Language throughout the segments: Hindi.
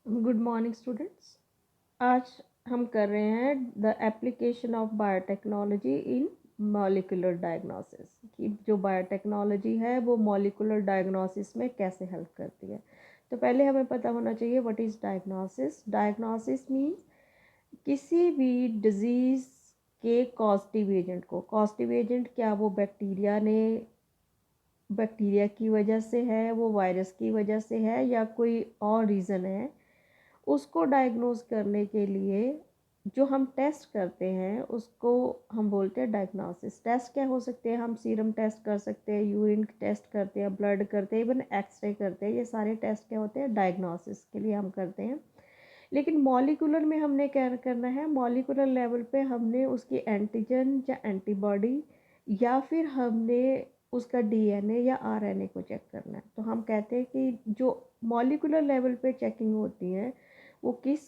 Good morning students. आज हम कर रहे हैं the application of biotechnology in molecular diagnosis कि जो बायोटेक्नोलॉजी है वो मॉलिक्यूलर डायग्नोसिस में कैसे हेल्प करती है। तो पहले हमें पता होना चाहिए what is diagnosis. Diagnosis means किसी भी डिजीज़ के कॉजेटिव एजेंट को, कॉजेटिव एजेंट क्या वो बैक्टीरिया की वजह से है, वो वायरस की वजह से है या कोई और रीज़न है, उसको डायग्नोज करने के लिए जो हम टेस्ट करते हैं उसको हम बोलते हैं डायग्नोसिस। टेस्ट क्या हो सकते हैं? हम सीरम टेस्ट कर सकते हैं, यूरिन टेस्ट करते हैं, ब्लड करते हैं, इवन एक्सरे करते हैं। ये सारे टेस्ट क्या होते हैं? डायग्नोसिस के लिए हम करते हैं। लेकिन मॉलिक्यूलर में हमने क्या करना है? मॉलिक्यूलर लेवल पे हमने उसकी एंटीजन या एंटीबॉडी या फिर हमने उसका डीएनए या आरएनए को चेक करना है। तो हम कहते हैं कि जो मॉलिक्यूलर लेवल पे चेकिंग होती है वो किस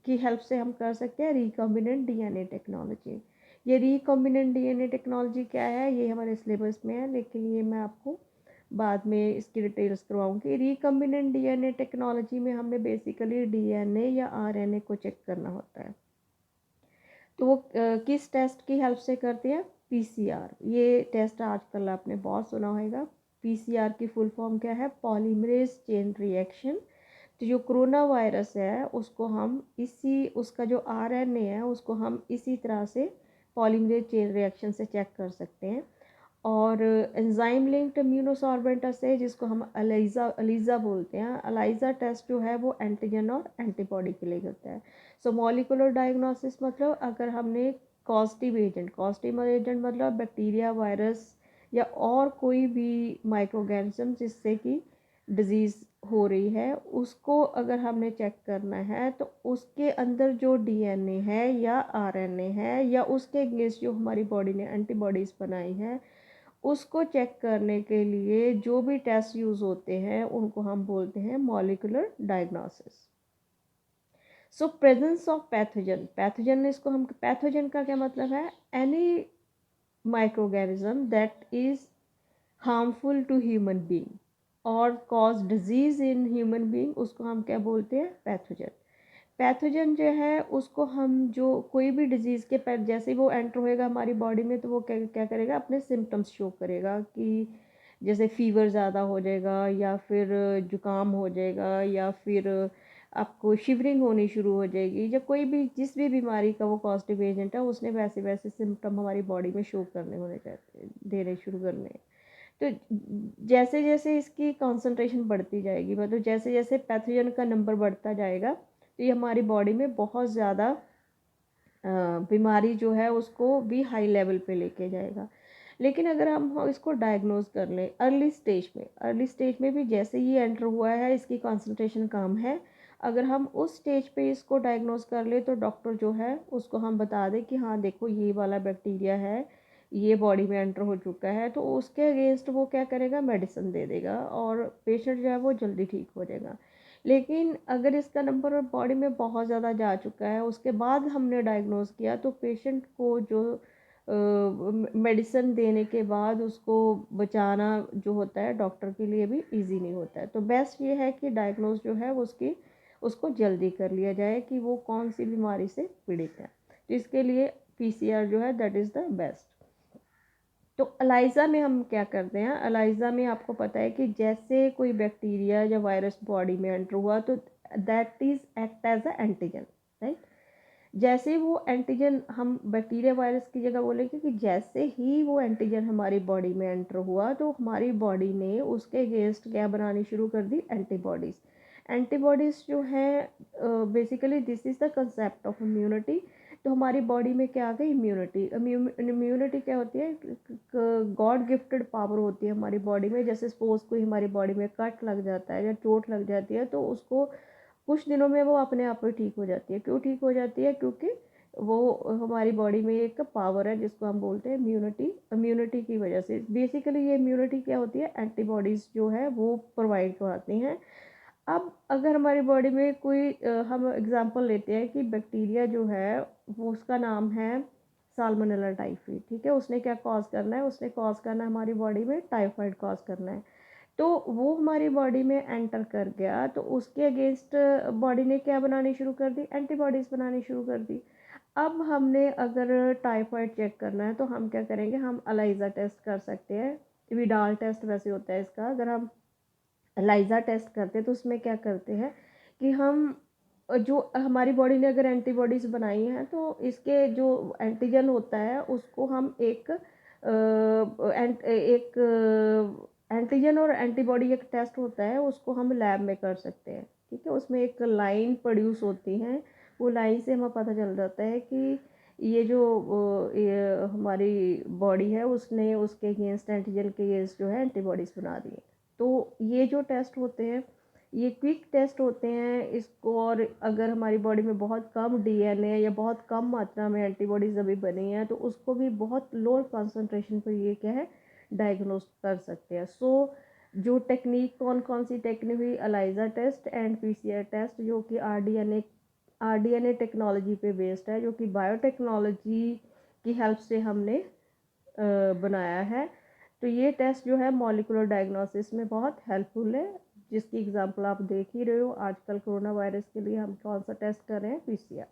की हेल्प से हम कर सकते हैं? Recombinant DNA technology. ये रिकॉम्बिनेंट डीएनए टेक्नोलॉजी क्या है? ये हमारे सिलेबस में है, लेकिन ये मैं आपको बाद में इसकी डिटेल्स करवाऊंगी। रिकॉम्बिनेंट डीएनए टेक्नोलॉजी में हमने बेसिकली डीएनए या आरएनए को चेक करना होता है। तो वो किस टेस्ट की हेल्प से करते हैं? पीसीआर। ये टेस्ट आजकल आपने बहुत सुना होगा। पीसीआर की फुल फॉर्म क्या है? Polymerase chain reaction. तो जो कोरोना वायरस है उसको हम उसका जो आरएनए है उसको हम इसी तरह से पॉलीमरेज चेन रिएक्शन से चेक कर सकते हैं। और एंजाइम लिंक्ड इम्यूनोसॉर्बेंट असे जिसको हम अलीज़ा बोलते हैं, अलाइजा टेस्ट जो है वो एंटीजन और एंटीबॉडी के लिए होता है। सो मॉलिक्यूलर डायग्नोसिस मतलब अगर हमने कॉजेटिव एजेंट मतलब बैक्टीरिया, वायरस या और कोई भी माइक्रोऑर्गेनिज्म जिससे कि डिजीज़ हो रही है उसको अगर हमने चेक करना है तो उसके अंदर जो डीएनए है या आरएनए है या उसके अगेंस्ट जो हमारी बॉडी ने एंटीबॉडीज़ बनाई है उसको चेक करने के लिए जो भी टेस्ट यूज़ होते हैं उनको हम बोलते हैं molecular diagnosis. So presence of pathogen, इसको हम पैथोजन का क्या मतलब है? Any microorganism that is harmful to human being और cause disease in human being, उसको हम क्या बोलते हैं? पैथोजन। पैथोजन जो है उसको हम जो कोई भी डिजीज़ के पर जैसे ही वो एंटर होएगा हमारी बॉडी में तो वो क्या क्या करेगा? अपने सिम्टम्स शो करेगा कि जैसे फीवर ज़्यादा हो जाएगा या फिर जुकाम हो जाएगा या फिर आपको शिवरिंग होनी शुरू हो जाएगी, या कोई भी जिस भी बीमारी का वो पॉजिटिव एजेंट है उसने वैसे वैसे सिम्टम हमारी बॉडी में शो करने होने चाहिए, देने शुरू करने हैं। तो जैसे जैसे इसकी कॉन्सेंट्रेशन बढ़ती जाएगी, मतलब जैसे जैसे पैथोजन का नंबर बढ़ता जाएगा तो ये हमारी बॉडी में बहुत ज़्यादा बीमारी जो है उसको भी हाई लेवल पे लेके जाएगा। लेकिन अगर हम इसको डायग्नोज कर लें अर्ली स्टेज में भी जैसे ही एंटर हुआ है इसकी कॉन्सेंट्रेशन कम है, अगर हम उस स्टेज पे इसको डायग्नोज कर ले तो डॉक्टर जो है उसको हम बता दें कि हाँ देखो ये वाला बैक्टीरिया है, ये बॉडी में एंटर हो चुका है, तो उसके अगेंस्ट वो क्या करेगा? मेडिसिन दे देगा और पेशेंट जो है वो जल्दी ठीक हो जाएगा। लेकिन अगर इसका नंबर बॉडी में बहुत ज़्यादा जा चुका है उसके बाद हमने डायग्नोज किया तो पेशेंट को जो मेडिसिन देने के बाद उसको बचाना जो होता है डॉक्टर के लिए भी इजी नहीं होता है। तो बेस्ट ये है कि डायग्नोज जो है उसको जल्दी कर लिया जाए कि वो कौन सी बीमारी से पीड़ित है। तो इसके लिए पीसीआर जो है दैट इज़ द बेस्ट। तो अलाइज़ा में हम क्या करते हैं? अलाइज़ा में आपको पता है कि जैसे कोई बैक्टीरिया या वायरस बॉडी में एंटर हुआ तो that is act as a antigen, right. जैसे वो एंटीजन हम बैक्टीरिया वायरस की जगह बोलेंगे कि जैसे ही वो एंटीजन हमारी बॉडी में एंटर हुआ तो हमारी बॉडी ने उसके अगेंस्ट क्या बनानी शुरू कर दी? एंटीबॉडीज़। एंटीबॉडीज़ जो है basically this is the concept of immunity. तो हमारी बॉडी में क्या आ गई? इम्यूनिटी। इम्यूनिटी क्या होती है? गॉड गिफ्टेड पावर होती है हमारी बॉडी में। जैसे सपोज कोई हमारी बॉडी में कट लग जाता है या चोट लग जाती है तो उसको कुछ दिनों में वो अपने आप में ठीक हो जाती है। क्यों ठीक हो जाती है? क्योंकि वो हमारी बॉडी में एक पावर है जिसको हम बोलते हैं इम्यूनिटी। इम्यूनिटी की वजह से बेसिकली ये इम्यूनिटी क्या होती है? एंटीबॉडीज़ जो है वो प्रोवाइड करवाती हैं। अब अगर हमारी बॉडी में कोई हम एग्जांपल लेते हैं कि बैक्टीरिया जो है वो उसका नाम है साल्मोनेला टाइफी, ठीक है। उसने क्या कॉज करना है? उसने कॉज करना है हमारी बॉडी में टाइफाइड कॉज करना है। तो वो हमारी बॉडी में एंटर कर गया, तो उसके अगेंस्ट बॉडी ने क्या बनानी शुरू कर दी, एंटीबॉडीज़ बनानी शुरू कर दी। अब हमने अगर टाइफाइड चेक करना है तो हम क्या करेंगे, हम एलाइजा टेस्ट कर सकते हैं। विडाल टेस्ट वैसे होता है इसका। अगर हम एलाइजा टेस्ट करते हैं तो उसमें क्या करते हैं कि हम जो हमारी बॉडी ने अगर एंटीबॉडीज़ बनाई हैं तो इसके जो एंटीजन होता है उसको हम एक एंटीजन और एंटीबॉडी एक टेस्ट होता है, उसको हम लैब में कर सकते हैं। ठीक है, उसमें एक लाइन प्रोड्यूस होती हैं, वो लाइन से हमें पता चल जाता है कि ये हमारी बॉडी है उसने उसके अगेंस्ट एंटीजन के अगेंस्ट जो है एंटीबॉडीज़ बना दी है। तो ये जो टेस्ट होते हैं ये क्विक टेस्ट होते हैं इसको। और अगर हमारी बॉडी में बहुत कम डीएनए या बहुत कम मात्रा में एंटीबॉडीज़ अभी बनी हैं तो उसको भी बहुत लो कंसंट्रेशन पर ये क्या है डायग्नोस कर सकते हैं। सो जो टेक्निक कौन कौन सी टेक्निक हुई, ELISA test and PCR test, जो कि आरडीएनए टेक्नोलॉजी पे बेस्ड है, जो कि बायोटेक्नोलॉजी की हेल्प से हमने बनाया है। तो ये टेस्ट जो है मॉलिक्यूलर डायग्नोसिस में बहुत हेल्पफुल है, जिसकी एग्जांपल आप देख ही रहे हो। आजकल कोरोना वायरस के लिए हम कौन सा टेस्ट कर रहे हैं, पीसीआर।